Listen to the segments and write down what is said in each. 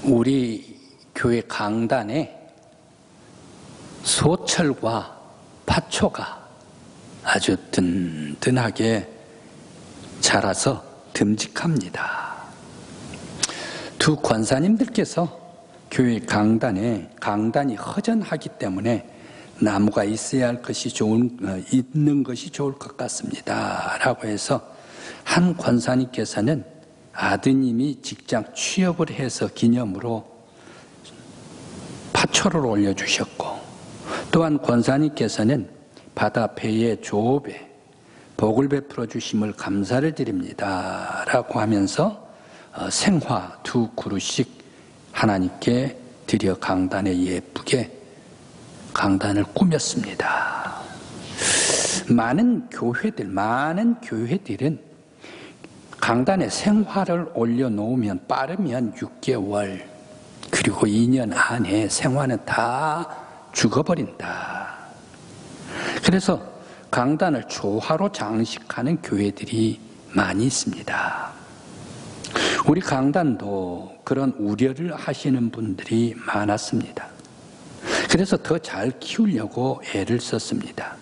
우리 교회 강단에 소철과 파초가 아주 든든하게 자라서 듬직합니다. 두 권사님들께서 교회 강단이 허전하기 때문에 나무가 있어야 할 것이 있는 것이 좋을 것 같습니다 라고 해서 한 권사님께서는 아드님이 직장 취업을 해서 기념으로 파초를 올려주셨고, 또한 권사님께서는 바다 배의 조업에 복을 베풀어 주심을 감사를 드립니다 라고 하면서 생화 2그릇씩 하나님께 드려 강단에 예쁘게 강단을 꾸몄습니다. 많은 교회들은 강단에 생화를 올려놓으면 빠르면 6개월 그리고 2년 안에 생화는 다 죽어버린다. 그래서 강단을 조화로 장식하는 교회들이 많이 있습니다. 우리 강단도 그런 우려를 하시는 분들이 많았습니다. 그래서 더 잘 키우려고 애를 썼습니다.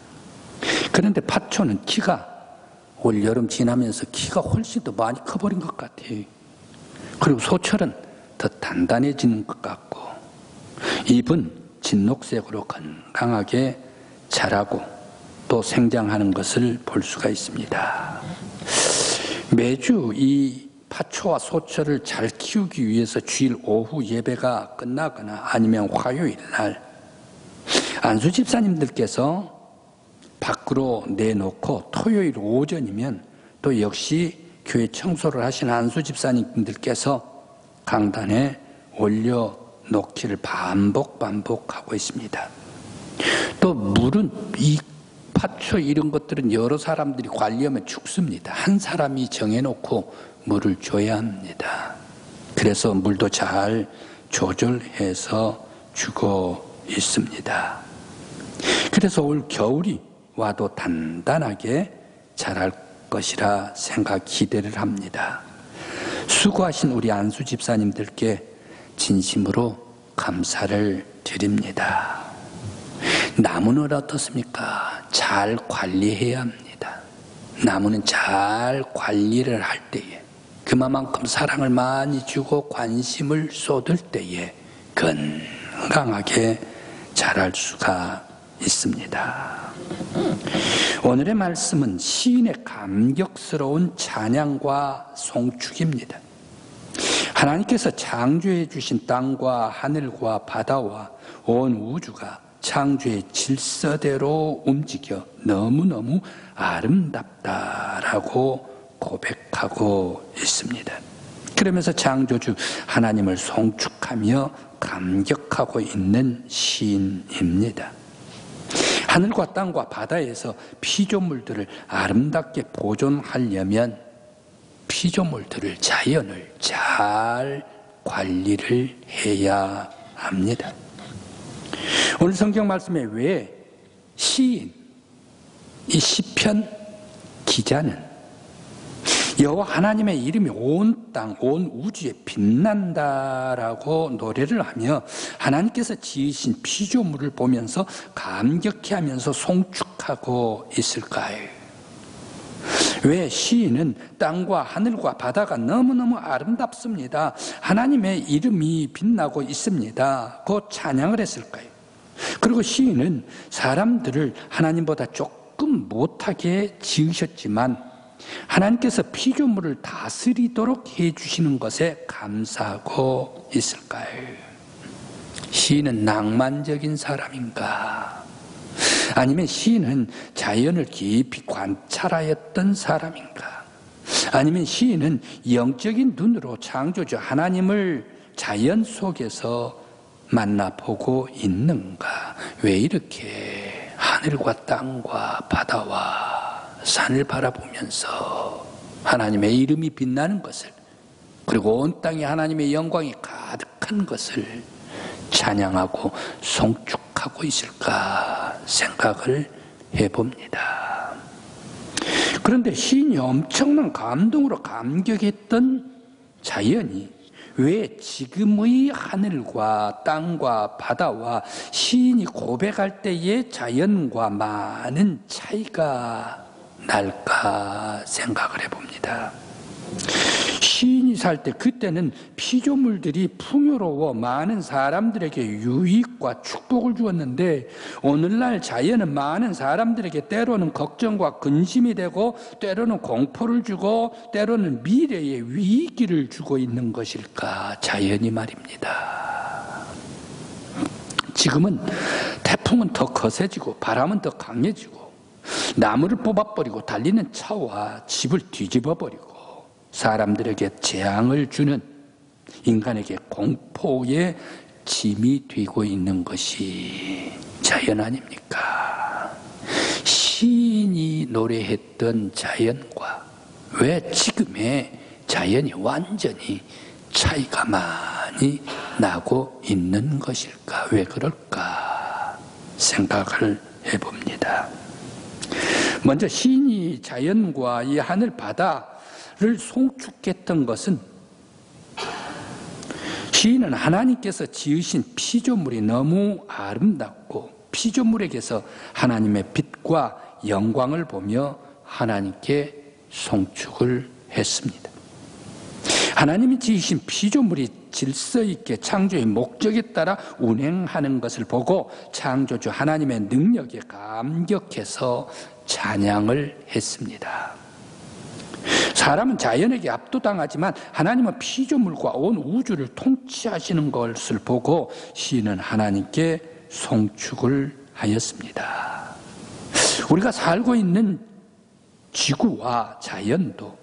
그런데 파초는 올여름 지나면서 키가 훨씬 더 많이 커버린 것 같아요. 그리고 소철은 더 단단해지는 것 같고, 잎은 진녹색으로 건강하게 자라고 또 생장하는 것을 볼 수가 있습니다. 매주 이 파초와 소철을 잘 키우기 위해서 주일 오후 예배가 끝나거나 아니면 화요일 날 안수 집사님들께서 밖으로 내놓고, 토요일 오전이면 또 역시 교회 청소를 하신 안수 집사님들께서 강단에 올려놓기를 반복하고 있습니다. 또 물은 이 파초 이런 것들은 여러 사람들이 관리하면 죽습니다. 한 사람이 정해놓고 물을 줘야 합니다. 그래서 물도 잘 조절해서 주고 있습니다. 그래서 올 겨울이 와도 단단하게 자랄 것이라 기대를 합니다. 수고하신 우리 안수 집사님들께 진심으로 감사를 드립니다. 나무는 어떻습니까? 잘 관리해야 합니다. 나무는 잘 관리를 할 때에, 그만큼 사랑을 많이 주고 관심을 쏟을 때에 건강하게 자랄 수가 있습니다. 오늘의 말씀은 시인의 감격스러운 찬양과 송축입니다. 하나님께서 창조해 주신 땅과 하늘과 바다와 온 우주가 창조의 질서대로 움직여 너무너무 아름답다라고 고백하고 있습니다. 그러면서 창조주 하나님을 송축하며 감격하고 있는 시인입니다. 하늘과 땅과 바다에서 피조물들을 아름답게 보존하려면 피조물들을, 자연을 잘 관리를 해야 합니다. 오늘 성경 말씀에 왜 시인, 이 시편 기자는 여호와 하나님의 이름이 온 땅, 온 우주에 빛난다라고 노래를 하며 하나님께서 지으신 피조물을 보면서 감격해하면서 송축하고 있을까요? 왜 시인은 땅과 하늘과 바다가 너무너무 아름답습니다, 하나님의 이름이 빛나고 있습니다, 그 찬양을 했을까요? 그리고 시인은 사람들을 하나님보다 조금 못하게 지으셨지만 하나님께서 피조물을 다스리도록 해주시는 것에 감사하고 있을까요? 시인은 낭만적인 사람인가? 아니면 시인은 자연을 깊이 관찰하였던 사람인가? 아니면 시인은 영적인 눈으로 창조주 하나님을 자연 속에서 만나보고 있는가? 왜 이렇게 하늘과 땅과 바다와 산을 바라보면서 하나님의 이름이 빛나는 것을, 그리고 온 땅에 하나님의 영광이 가득한 것을 찬양하고 송축하고 있을까 생각을 해봅니다. 그런데 시인이 엄청난 감동으로 감격했던 자연이 왜 지금의 하늘과 땅과 바다와 시인이 고백할 때의 자연과 많은 차이가 날까 생각을 해봅니다. 시인이 살 때 그때는 피조물들이 풍요로워 많은 사람들에게 유익과 축복을 주었는데, 오늘날 자연은 많은 사람들에게 때로는 걱정과 근심이 되고 때로는 공포를 주고 때로는 미래에 위기를 주고 있는 것일까? 자연이 말입니다. 지금은 태풍은 더 거세지고 바람은 더 강해지고 나무를 뽑아버리고 달리는 차와 집을 뒤집어버리고 사람들에게 재앙을 주는, 인간에게 공포의 짐이 되고 있는 것이 자연 아닙니까? 시인이 노래했던 자연과 왜 지금의 자연이 완전히 차이가 많이 나고 있는 것일까? 왜 그럴까 생각을 해봅니다. 먼저 시인이 자연과 이 하늘 바다를 송축했던 것은, 시인은 하나님께서 지으신 피조물이 너무 아름답고 피조물에게서 하나님의 빛과 영광을 보며 하나님께 송축을 했습니다. 하나님이 지으신 피조물이 질서 있게 창조의 목적에 따라 운행하는 것을 보고 창조주 하나님의 능력에 감격해서 찬양을 했습니다. 사람은 자연에게 압도당하지만 하나님은 피조물과 온 우주를 통치하시는 것을 보고 시인은 하나님께 송축을 하였습니다. 우리가 살고 있는 지구와 자연도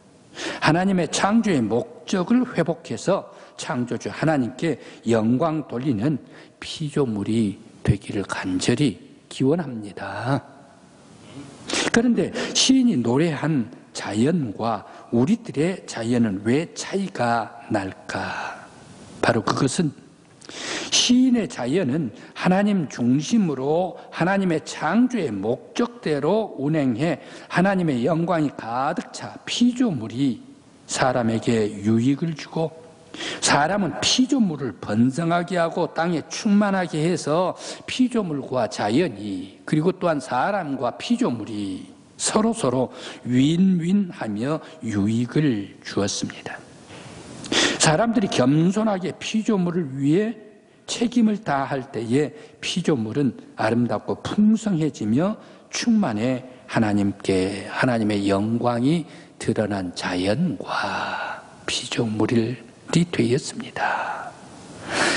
하나님의 창조의 목적을 회복해서 창조주 하나님께 영광 돌리는 피조물이 되기를 간절히 기원합니다. 그런데 시인이 노래한 자연과 우리들의 자연은 왜 차이가 날까? 바로 그것은, 시인의 자연은 하나님 중심으로 하나님의 창조의 목적대로 운행해 하나님의 영광이 가득 차 피조물이 사람에게 유익을 주고, 사람은 피조물을 번성하게 하고 땅에 충만하게 해서 피조물과 자연이, 그리고 또한 사람과 피조물이 서로 윈윈하며 유익을 주었습니다. 사람들이 겸손하게 피조물을 위해 책임을 다할 때에 피조물은 아름답고 풍성해지며 충만해 하나님의 영광이 드러난 자연과 피조물이 되었습니다.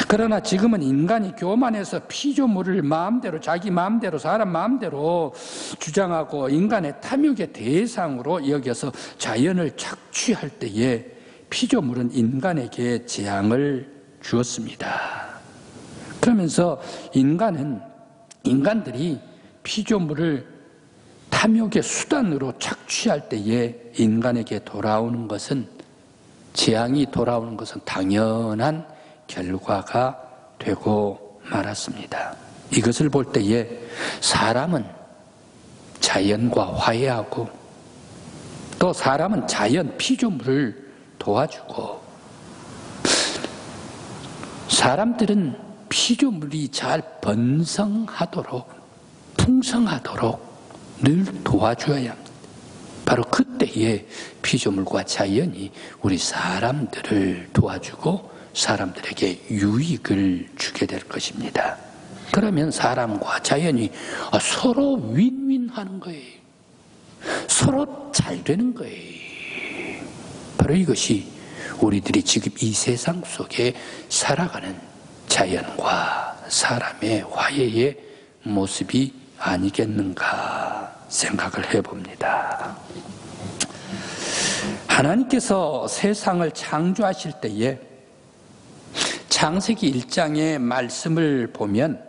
그러나 지금은 인간이 교만해서 피조물을 마음대로, 자기 마음대로, 사람 마음대로 주장하고 인간의 탐욕의 대상으로 여겨서 자연을 착취할 때에 피조물은 인간에게 재앙을 주었습니다. 그러면서 인간들이 피조물을 탐욕의 수단으로 착취할 때에 인간에게 돌아오는 것은, 재앙이 돌아오는 것은 당연한 결과가 되고 말았습니다. 이것을 볼 때에 사람은 자연과 화해하고, 또 사람은 자연 피조물을 도와주고, 사람들은 피조물이 잘 번성하도록, 풍성하도록 늘 도와줘야 합니다. 바로 그때에 피조물과 자연이 우리 사람들을 도와주고 사람들에게 유익을 주게 될 것입니다. 그러면 사람과 자연이 서로 윈윈하는 거예요. 서로 잘 되는 거예요. 바로 이것이 우리들이 지금 이 세상 속에 살아가는 자연과 사람의 화해의 모습이 아니겠는가 생각을 해봅니다. 하나님께서 세상을 창조하실 때에 창세기 1장의 말씀을 보면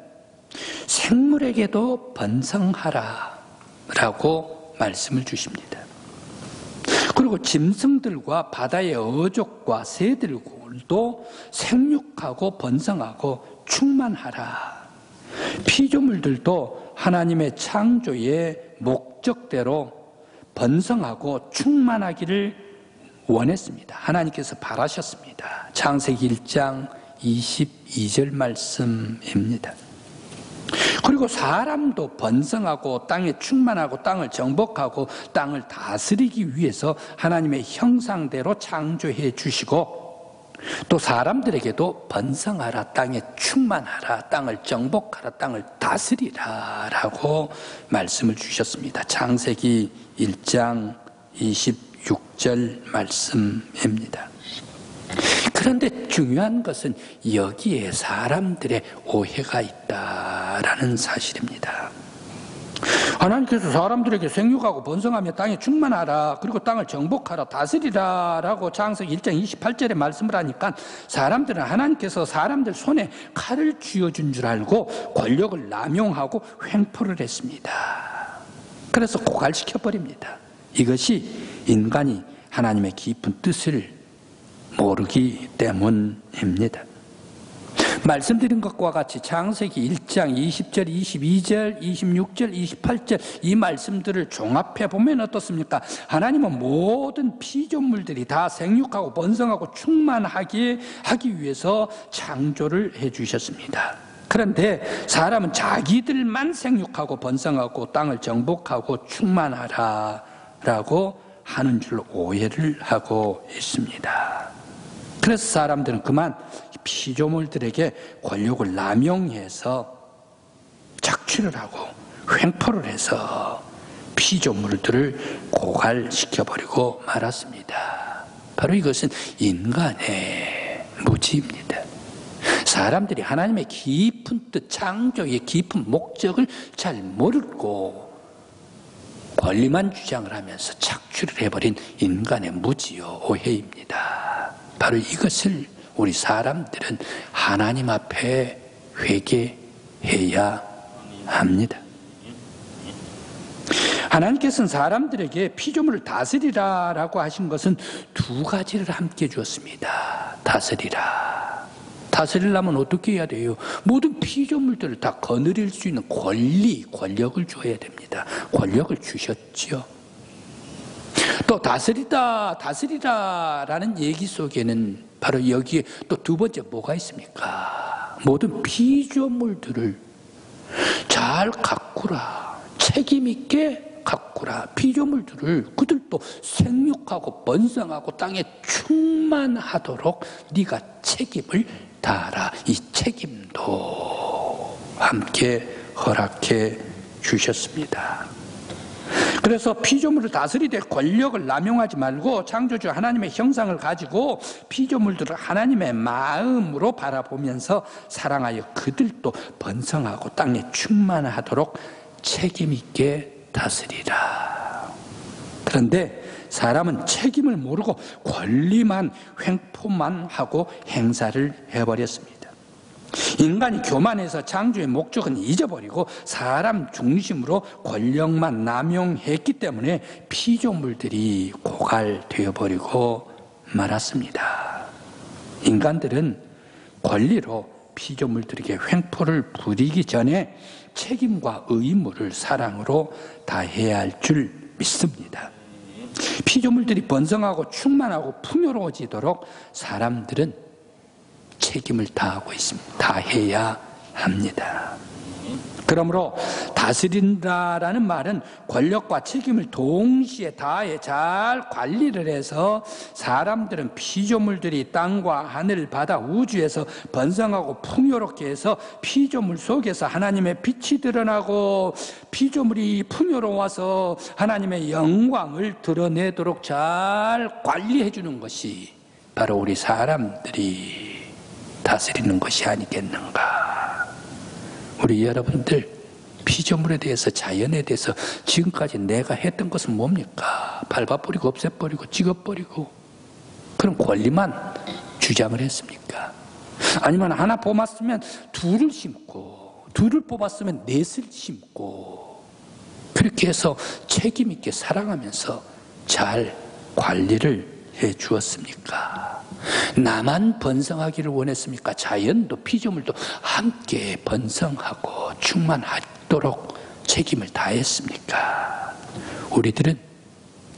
생물에게도 번성하라 라고 말씀을 주십니다. 그리고 짐승들과 바다의 어족과 새들도 생육하고 번성하고 충만하라. 피조물들도 하나님의 창조의 목적대로 번성하고 충만하기를 원했습니다. 하나님께서 바라셨습니다. 창세기 1장 22절 말씀입니다. 그리고 사람도 번성하고 땅에 충만하고 땅을 정복하고 땅을 다스리기 위해서 하나님의 형상대로 창조해 주시고, 또 사람들에게도 번성하라, 땅에 충만하라, 땅을 정복하라, 땅을 다스리라 라고 말씀을 주셨습니다. 창세기 1장 26절 말씀입니다. 그런데 중요한 것은 여기에 사람들의 오해가 있다라는 사실입니다. 하나님께서 사람들에게 생육하고 번성하며 땅에 충만하라, 그리고 땅을 정복하라, 다스리라 라고 창세기 1장 28절에 말씀을 하니까 사람들은 하나님께서 사람들 손에 칼을 쥐어준 줄 알고 권력을 남용하고 횡포를 했습니다. 그래서 고갈시켜버립니다. 이것이 인간이 하나님의 깊은 뜻을 모르기 때문입니다. 말씀드린 것과 같이 창세기 1장 20절, 22절, 26절, 28절 이 말씀들을 종합해 보면 어떻습니까? 하나님은 모든 피조물들이 다 생육하고 번성하고 충만하게 하기 위해서 창조를 해 주셨습니다. 그런데 사람은 자기들만 생육하고 번성하고 땅을 정복하고 충만하라 라고 하는 줄 오해를 하고 있습니다. 그래서 사람들은 그만 피조물들에게 권력을 남용해서 착취를 하고 횡포를 해서 피조물들을 고갈시켜버리고 말았습니다. 바로 이것은 인간의 무지입니다. 사람들이 하나님의 깊은 뜻, 창조의 깊은 목적을 잘 모르고 권리만 주장을 하면서 착취를 해버린 인간의 무지요, 오해입니다. 바로 이것을 우리 사람들은 하나님 앞에 회개해야 합니다. 하나님께서는 사람들에게 피조물을 다스리라라고 하신 것은 두 가지를 함께 주었습니다. 다스리라. 다스리려면 어떻게 해야 돼요? 모든 피조물들을 다 거느릴 수 있는 권력을 줘야 됩니다. 권력을 주셨지요. 또 다스리라라는 얘기 속에는 바로 여기에 또 두 번째 뭐가 있습니까? 모든 피조물들을 잘 가꾸라, 책임 있게 가꾸라. 피조물들을 그들도 생육하고 번성하고 땅에 충만하도록 네가 책임을 다하라. 이 책임도 함께 허락해 주셨습니다. 그래서 피조물을 다스리되 권력을 남용하지 말고 창조주 하나님의 형상을 가지고 피조물들을 하나님의 마음으로 바라보면서 사랑하여 그들도 번성하고 땅에 충만하도록 책임 있게 다스리라. 그런데 사람은 책임을 모르고 권리만 횡포만 하고 행사를 해버렸습니다. 인간이 교만해서 창조의 목적은 잊어버리고 사람 중심으로 권력만 남용했기 때문에 피조물들이 고갈되어버리고 말았습니다. 인간들은 권리로 피조물들에게 횡포를 부리기 전에 책임과 의무를 사랑으로 다해야 할 줄 믿습니다. 피조물들이 번성하고 충만하고 풍요로워지도록 사람들은 책임을 다하고 있습니다. 다해야 합니다. 그러므로 다스린다라는 말은 권력과 책임을 동시에 다해 잘 관리를 해서 사람들은 피조물들이 땅과 하늘, 바다, 우주에서 번성하고 풍요롭게 해서 피조물 속에서 하나님의 빛이 드러나고 피조물이 풍요로워서 하나님의 영광을 드러내도록 잘 관리해 주는 것이 바로 우리 사람들이 다스리는 것이 아니겠는가. 우리 여러분들 피조물에 대해서, 자연에 대해서 지금까지 내가 했던 것은 뭡니까? 밟아버리고 없애버리고 찍어버리고 그런 권리만 주장을 했습니까? 아니면 하나 뽑았으면 둘을 심고, 둘을 뽑았으면 넷을 심고, 그렇게 해서 책임 있게 사랑하면서 잘 관리를 해 주었습니까? 나만 번성하기를 원했습니까? 자연도 피조물도 함께 번성하고 충만하도록 책임을 다했습니까? 우리들은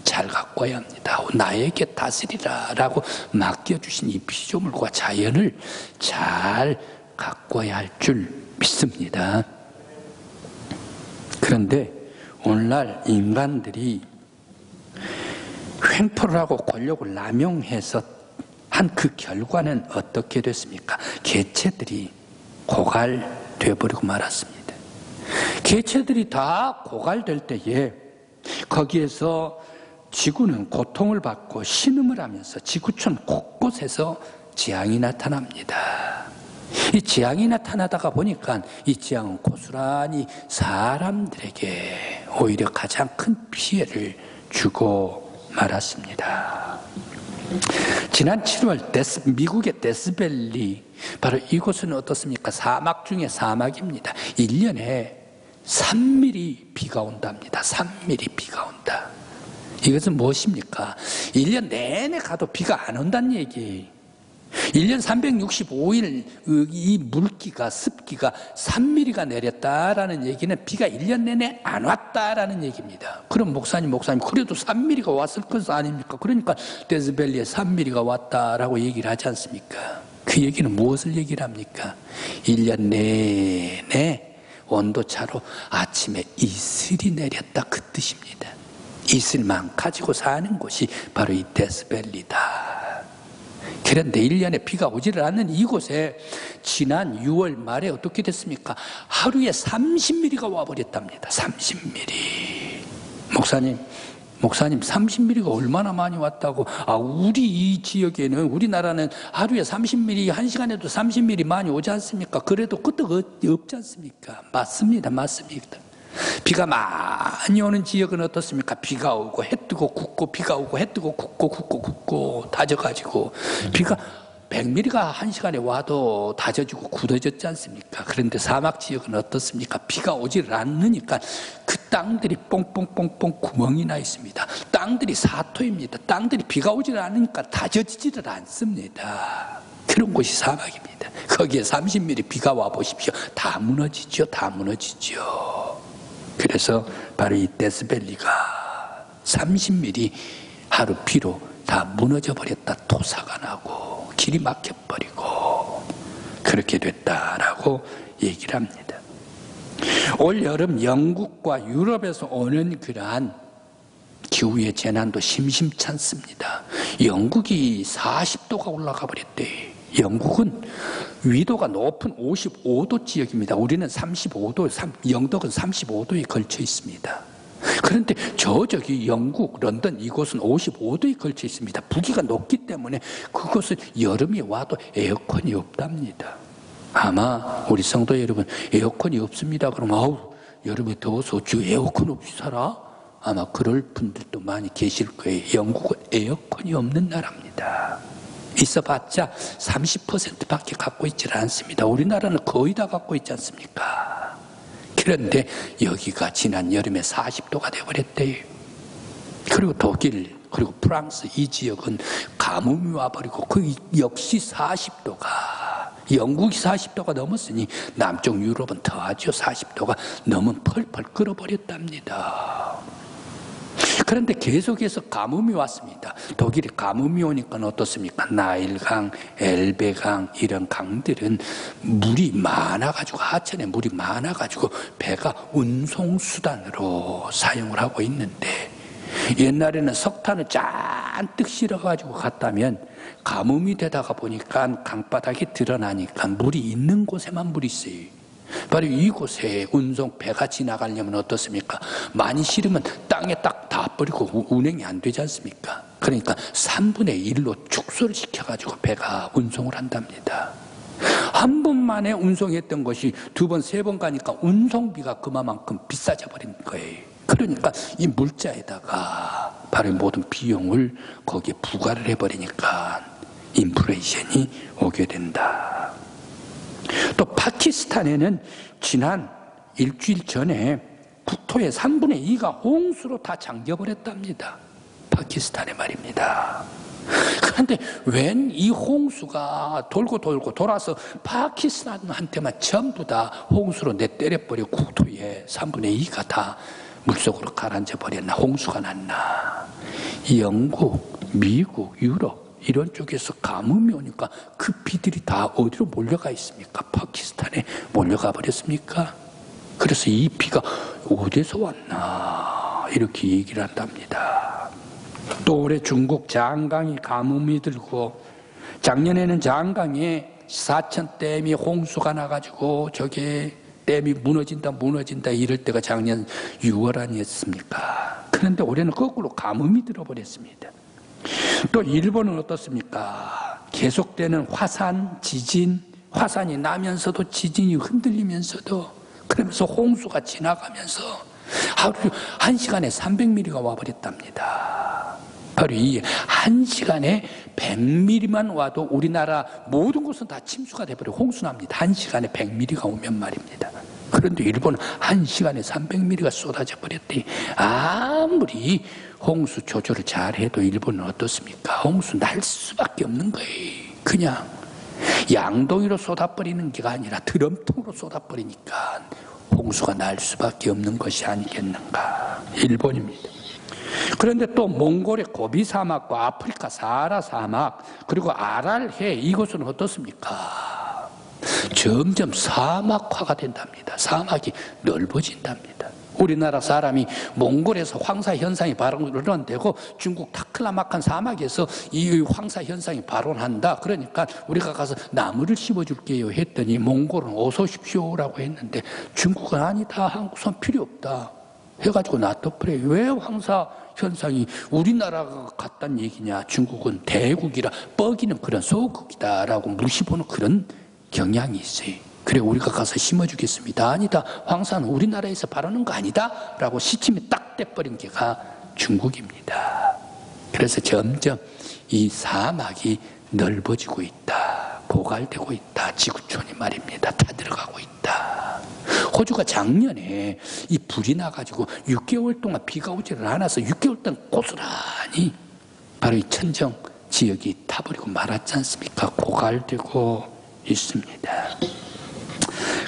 잘 가꿔야 합니다. 나에게 다스리라 라고 맡겨주신 이 피조물과 자연을 잘 가꿔야 할 줄 믿습니다. 그런데 오늘날 인간들이 횡포를 하고 권력을 남용해서 한 그 결과는 어떻게 됐습니까? 개체들이 고갈돼 버리고 말았습니다. 개체들이 다 고갈될 때에 거기에서 지구는 고통을 받고 신음을 하면서 지구촌 곳곳에서 재앙이 나타납니다. 이 재앙이 나타나다가 보니까 이 재앙은 고스란히 사람들에게 오히려 가장 큰 피해를 주고 말았습니다. 지난 7월 미국의 데스밸리, 바로 이곳은 어떻습니까? 사막 중에 사막입니다. 1년에 3mm 비가 온답니다. 3mm 비가 온다. 이것은 무엇입니까? 1년 내내 가도 비가 안 온다는 얘기. 1년 365일 이 물기가, 습기가 3mm가 내렸다라는 얘기는 비가 1년 내내 안 왔다라는 얘기입니다. 그럼 목사님 그래도 3mm가 왔을 것은 아닙니까? 그러니까 데스밸리에 3mm가 왔다라고 얘기를 하지 않습니까? 그 얘기는 무엇을 얘기를 합니까? 1년 내내 온도차로 아침에 이슬이 내렸다, 그 뜻입니다. 이슬만 가지고 사는 곳이 바로 이 데스밸리다. 그런데 1년에 비가 오지를 않는 이곳에 지난 6월 말에 어떻게 됐습니까? 하루에 30mm가 와버렸답니다. 30mm. 목사님 30mm가 얼마나 많이 왔다고? 우리 이 지역에는, 우리나라는 하루에 30mm, 한 시간에도 30mm 많이 오지 않습니까? 그래도 끄떡 없지 않습니까? 맞습니다. 비가 많이 오는 지역은 어떻습니까? 비가 오고 해 뜨고 굳고, 비가 오고 해 뜨고 굳고 다져가지고 비가 100mm가 한 시간에 와도 다져지고 굳어졌지 않습니까? 그런데 사막 지역은 어떻습니까? 비가 오질 않으니까 그 땅들이 뽕뽕뽕뽕 구멍이 나 있습니다. 땅들이 사토입니다. 땅들이 비가 오질 않으니까 다져지지를 않습니다. 그런 곳이 사막입니다. 거기에 30mm 비가 와 보십시오. 다 무너지죠. 그래서 바로 이 데스밸리가 30mm 하루 비로 다 무너져 버렸다. 토사가 나고 길이 막혀버리고 그렇게 됐다라고 얘기를 합니다. 올 여름 영국과 유럽에서 오는 그러한 기후의 재난도 심심찮습니다. 영국이 40도가 올라가 버렸대. 영국은 위도가 높은 55도 지역입니다. 우리는 35도, 영덕은 35도에 걸쳐 있습니다. 그런데 저기 영국, 런던 이곳은 55도에 걸쳐 있습니다. 부기가 높기 때문에 그곳은 여름이 와도 에어컨이 없답니다. 아마 우리 성도 여러분, 에어컨이 없습니다. 그럼 여름에 더워서 어찌 에어컨 없이 살아? 아마 그럴 분들도 많이 계실 거예요. 영국은 에어컨이 없는 나라입니다. 있어봤자 30%밖에 갖고 있지 않습니다. 우리나라는 거의 다 갖고 있지 않습니까? 그런데 여기가 지난 여름에 40도가 되어버렸대요. 그리고 독일, 그리고 프랑스 이 지역은 가뭄이 와버리고 그 역시 40도가, 영국이 40도가 넘었으니 남쪽 유럽은 더하죠. 40도가 넘으면 펄펄 끓어버렸답니다. 그런데 계속해서 가뭄이 왔습니다. 독일에 가뭄이 오니까 어떻습니까? 나일강, 엘베강 이런 강들은 물이 많아가지고, 하천에 물이 많아가지고 배가 운송수단으로 사용을 하고 있는데, 옛날에는 석탄을 잔뜩 실어가지고 갔다면 가뭄이 되다가 보니까 강바닥이 드러나니까 물이 있는 곳에만 물이 있어요. 바로 이곳에 운송배가 지나가려면 어떻습니까? 많이 실으면 땅에 딱 닿아버리고 운행이 안 되지 않습니까? 그러니까 3분의 1로 축소를 시켜가지고 배가 운송을 한답니다. 한 번만에 운송했던 것이 2번, 3번 가니까 운송비가 그만큼 비싸져 버린 거예요. 그러니까 이 물자에다가 바로 모든 비용을 거기에 부과를 해버리니까 인플레이션이 오게 된다. 또 파키스탄에는 지난 일주일 전에 국토의 3분의 2가 홍수로 다 잠겨버렸답니다. 파키스탄에 말입니다. 그런데 웬 이 홍수가 돌고 돌아서 파키스탄한테만 전부 다 홍수로 내때려버려 국토의 3분의 2가 다 물속으로 가라앉아 버렸나, 홍수가 났나. 영국, 미국, 유럽 이런 쪽에서 가뭄이 오니까 그 비들이 다 어디로 몰려가 있습니까? 파키스탄에 몰려가 버렸습니까? 그래서 이 비가 어디서 왔나 이렇게 얘기를 한답니다. 또 올해 중국 장강이 가뭄이 들고, 작년에는 장강에 사천댐이 홍수가 나가지고 저게 댐이 무너진다 이럴 때가 작년 6월 아니었습니까? 그런데 올해는 거꾸로 가뭄이 들어버렸습니다. 또 일본은 어떻습니까? 계속되는 화산, 지진, 화산이 나면서도 지진이 흔들리면서도, 그러면서 홍수가 지나가면서 하루 1시간에 300mm가 와버렸답니다. 바로 이 1시간에 100mm만 와도 우리나라 모든 곳은 다 침수가 돼버려 홍수납니다. 1시간에 100mm가 오면 말입니다. 그런데 일본은 1시간에 300mm가 쏟아져 버렸더니 아무리 홍수 조절을 잘해도 일본은 어떻습니까? 홍수 날 수밖에 없는 거예요. 그냥 양동이로 쏟아버리는 게 아니라 드럼통으로 쏟아버리니까 홍수가 날 수밖에 없는 것이 아니겠는가. 일본입니다. 그런데 또 몽골의 고비 사막과 아프리카 사하라 사막, 그리고 아랄해, 이곳은 어떻습니까? 점점 사막화가 된답니다. 사막이 넓어진답니다. 우리나라 사람이 몽골에서 황사 현상이 발원되고 중국 타클라마칸 사막에서 이 황사 현상이 발원한다. 그러니까 우리가 가서 나무를 심어줄게요 했더니 몽골은 어서 오십시오라고 했는데 중국은 아니다, 한국선 필요 없다 해가지고 놔둬버려요. 왜 황사 현상이 우리나라가 같다는 얘기냐. 중국은 대국이라 뻐기는 그런 소국이다라고 무시보는 그런 경향이 있어요. 그래 우리가 가서 심어주겠습니다. 아니다, 황사는 우리나라에서 바라는 거 아니다 라고 시침이 딱 떼버린 게가 중국입니다. 그래서 점점 이 사막이 넓어지고 있다, 고갈되고 있다. 지구촌이 말입니다. 다 들어가고 있다. 호주가 작년에 이 불이 나가지고 6개월 동안 비가 오지를 않아서 6개월 동안 고스란히 바로 이 천정 지역이 타버리고 말았지 않습니까? 고갈되고 있습니다.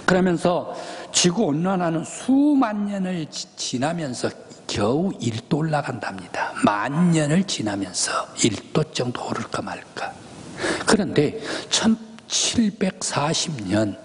그러면서 지구온난화는 수만 년을 지나면서 겨우 1도 올라간답니다. 10,000년을 지나면서 1도 정도 오를까 말까. 그런데 1740년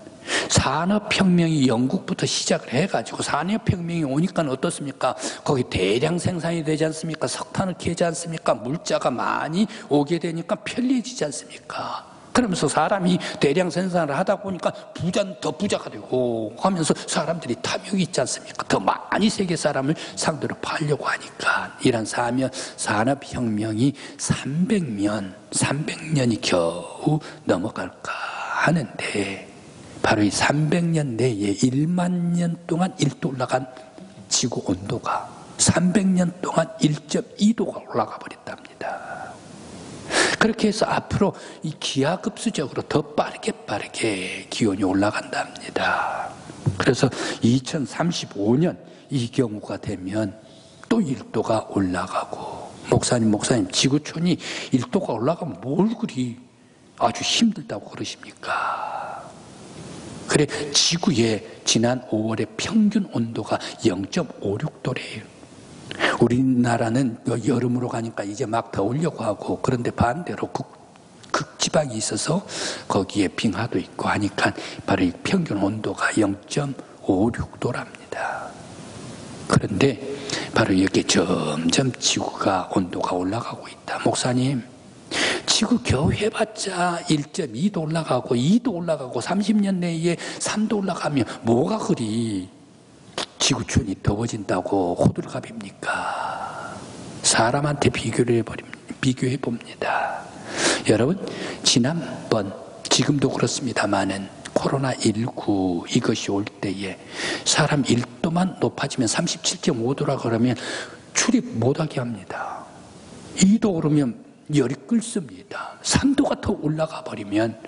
산업혁명이 영국부터 시작을 해가지고 산업혁명이 오니까 어떻습니까? 거기 대량 생산이 되지 않습니까? 석탄을 캐지 않습니까? 물자가 많이 오게 되니까 편리해지지 않습니까? 그러면서 사람이 대량 생산을 하다 보니까 부자는 더 부자가 되고 하면서 사람들이 탐욕이 있지 않습니까? 더 많이 세계 사람을 상대로 팔려고 하니까 이런 산업혁명이 300년이 겨우 넘어갈까 하는데, 바로 이 300년 내에 1만 년 동안 1도 올라간 지구 온도가 300년 동안 1.2도가 올라가 버렸답니다. 그렇게 해서 앞으로 이 기하급수적으로 더 빠르게 기온이 올라간답니다. 그래서 2035년 이 경우가 되면 또 1도가 올라가고, 목사님 지구촌이 1도가 올라가면 뭘 그리 아주 힘들다고 그러십니까? 그래 지구의 지난 5월의 평균 온도가 0.56도래요. 우리나라는 여름으로 가니까 이제 막 더우려고 하고, 그런데 반대로 극지방이 있어서 거기에 빙하도 있고 하니까 바로 이 평균 온도가 0.56도랍니다. 그런데 바로 여기 점점 지구가 온도가 올라가고 있다. 목사님, 지구 겨우 해봤자 1.2도 올라가고 2도 올라가고 30년 내에 3도 올라가면 뭐가 그리 지구촌이 더워진다고 호들갑입니까? 사람한테 비교해 봅니다. 여러분, 지난번, 지금도 그렇습니다만은 코로나19 이것이 올 때에 사람 1도만 높아지면 37.5도라 그러면 출입 못하게 합니다. 2도 오르면 열이 끓습니다. 3도가 더 올라가 버리면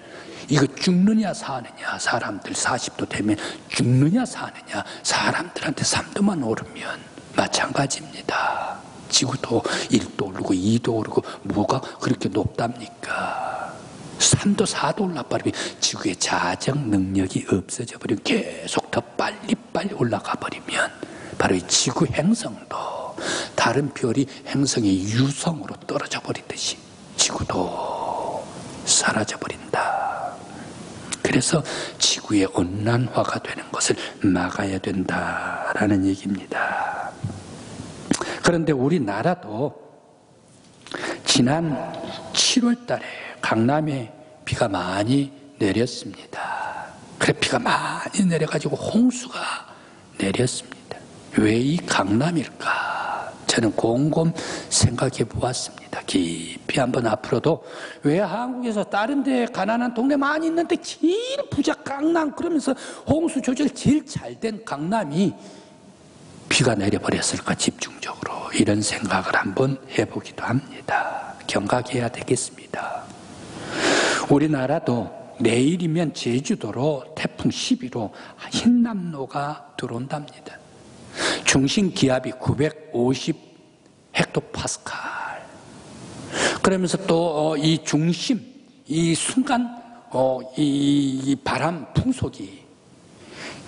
이거 죽느냐 사느냐, 사람들 40도 되면 죽느냐 사느냐, 사람들한테 3도만 오르면 마찬가지입니다. 지구도 1도 오르고 2도 오르고 뭐가 그렇게 높답니까? 3도 4도 올라버리면 지구의 자정 능력이 없어져 버리면 계속 더 빨리 올라가 버리면 바로 바로 이 지구 행성도 다른 별이 행성의 유성으로 떨어져 버리듯이 지구도 사라져 버린다. 그래서 지구의 온난화가 되는 것을 막아야 된다라는 얘기입니다. 그런데 우리나라도 지난 7월 달에 강남에 비가 많이 내렸습니다. 그래 비가 많이 내려가지고 홍수가 내렸습니다. 왜 이 강남일까? 저는 곰곰 생각해 보았습니다. 깊이 한번 앞으로도 왜 한국에서 다른 데 가난한 동네 많이 있는데 제일 부자 강남 그러면서 홍수 조절 제일 잘 된 강남이 비가 내려버렸을까 집중적으로 이런 생각을 한번 해보기도 합니다. 경각해야 되겠습니다. 우리나라도 내일이면 제주도로 태풍 12로 흰남노가 들어온답니다. 중심 기압이 950 헥토파스칼. 그러면서 또 이 중심, 이 순간 이 바람 풍속이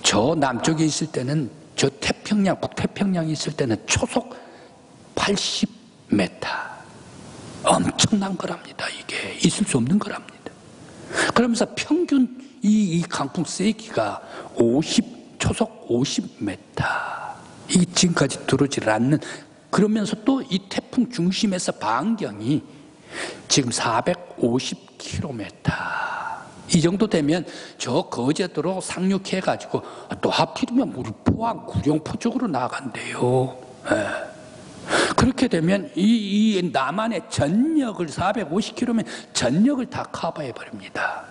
저 남쪽에 있을 때는 저 태평양, 북태평양에 있을 때는 초속 80m. 엄청난 거랍니다. 이게 있을 수 없는 거랍니다. 그러면서 평균 이 강풍 세기가 초속 50m. 이 지금까지 들어오질 않는 그러면서 또 이 태풍 중심에서 반경이 지금 450km. 이 정도 되면 저 거제도로 상륙해가지고 또 하필이면 우리 포항, 구룡포 쪽으로 나간대요. 예. 그렇게 되면 이 남한의 전역을 450km면 전역을 다 커버해버립니다.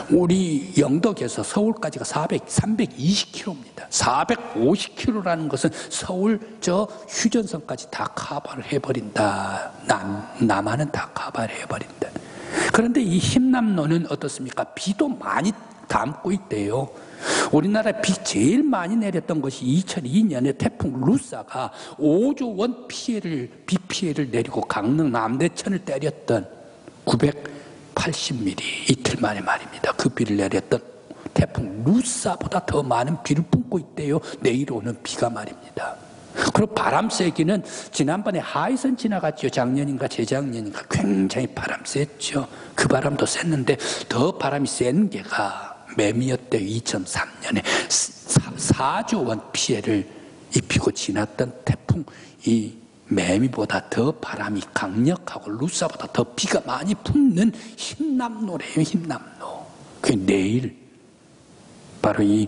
우리 영덕에서 서울까지가 320km입니다. 450km라는 것은 서울 저 휴전선까지 다 커버를 해버린다. 남한은 다 커버를 해버린다. 그런데 이 흰남노는 어떻습니까? 비도 많이 담고 있대요. 우리나라 비 제일 많이 내렸던 것이 2002년에 태풍 루사가 5조 원 비 피해를 내리고 강릉 남대천을 때렸던 980mm 이틀 만에 말입니다. 그 비를 내렸던 태풍 루사보다 더 많은 비를 뿜고 있대요. 내일 오는 비가 말입니다. 그리고 바람 세기는 지난번에 하이선 지나갔죠. 작년인가 재작년인가 굉장히 바람 셌죠. 그 바람도 셌는데 더 바람이 센 게가 매미였대. 2003년에 4조 원 피해를 입히고 지났던 태풍 이 매미보다 더 바람이 강력하고 루사보다 더 비가 많이 붙는 흰남노래요. 흰남노. 그 내일 바로 이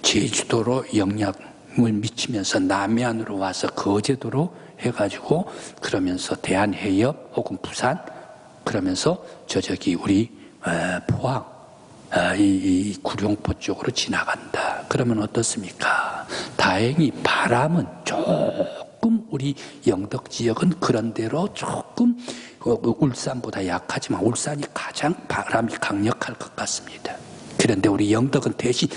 제주도로 영향을 미치면서 남해안으로 와서 거제도로 해가지고 그러면서 대한해협 혹은 부산 그러면서 저기 우리 포항 이 구룡포 쪽으로 지나간다. 그러면 어떻습니까? 다행히 바람은 조금 우리 영덕 지역은 그런대로 조금 울산보다 약하지만 울산이 가장 바람이 강력할 것 같습니다. 그런데 우리 영덕은 대신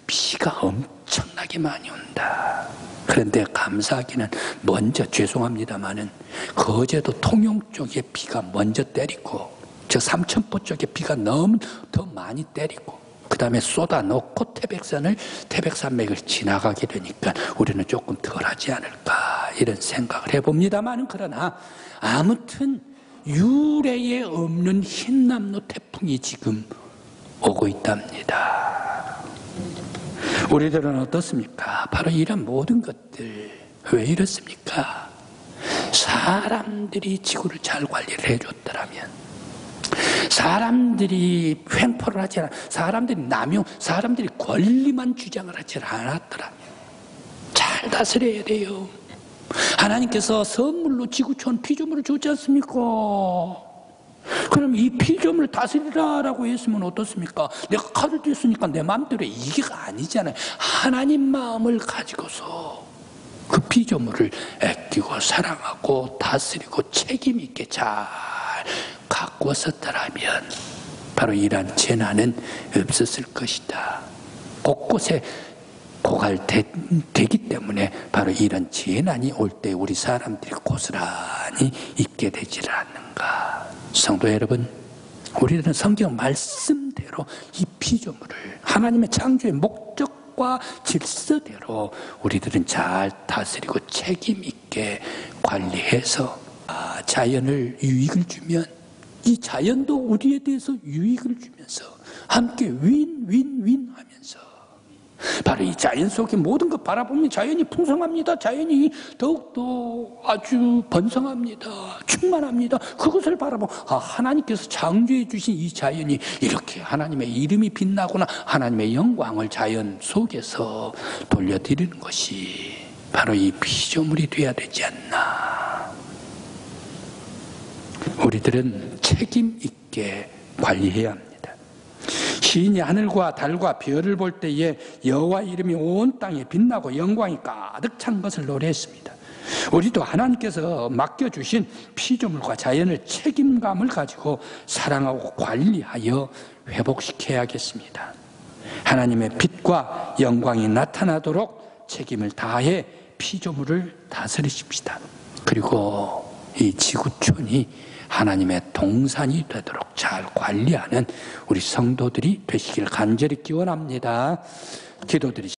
비가 엄청나게 많이 온다. 그런데 감사하기는 먼저 죄송합니다마는 거제도 통영 쪽에 비가 먼저 때리고 저 삼천포 쪽에 비가 너무 더 많이 때리고 그 다음에 쏟아놓고 태백산맥을 지나가게 되니까 우리는 조금 덜하지 않을까 이런 생각을 해봅니다만 그러나 아무튼 유례에 없는 흰남노 태풍이 지금 오고 있답니다. 우리들은 어떻습니까? 바로 이런 모든 것들 왜 이렇습니까? 사람들이 지구를 잘 관리를 해줬더라면 사람들이 횡포를 하지 않아 사람들이 사람들이 권리만 주장을 하지 않았더라면 잘 다스려야 돼요. 하나님께서 선물로 지구촌 피조물을 줬지 않습니까? 그럼 이 피조물을 다스리라라고 했으면 어떻습니까? 내가 칼을 댔으니까 내 마음대로 이게가 아니잖아요. 하나님 마음을 가지고서 그 피조물을 아끼고 사랑하고 다스리고 책임 있게 잘 가꾸었었더라면 바로 이러한 재난은 없었을 것이다. 곳곳에 고갈되기 때문에 바로 이런 재난이 올 때 우리 사람들이 고스란히 있게 되지를 않는가. 성도 여러분, 우리는 성경 말씀대로 이 피조물을 하나님의 창조의 목적 법과 질서대로 우리들은 잘 다스리고 책임 있게 관리해서 자연을 유익을 주면 이 자연도 우리에 대해서 유익을 주면서 함께 윈윈윈 하면서 바로 이 자연 속의 모든 것 바라보면 자연이 풍성합니다. 자연이 더욱더 아주 번성합니다. 충만합니다. 그것을 바라보면 하나님께서 창조해 주신 이 자연이 이렇게 하나님의 이름이 빛나구나, 하나님의 영광을 자연 속에서 돌려드리는 것이 바로 이 피조물이 되어야 되지 않나. 우리들은 책임 있게 관리해야 합니다. 시인이 하늘과 달과 별을 볼 때에 여호와 이름이 온 땅에 빛나고 영광이 가득 찬 것을 노래했습니다. 우리도 하나님께서 맡겨주신 피조물과 자연을 책임감을 가지고 사랑하고 관리하여 회복시켜야겠습니다. 하나님의 빛과 영광이 나타나도록 책임을 다해 피조물을 다스리십시다. 그리고 이 지구촌이 하나님의 동산이 되도록 잘 관리하는 우리 성도들이 되시길 간절히 기원합니다. 기도드리시겠습니다.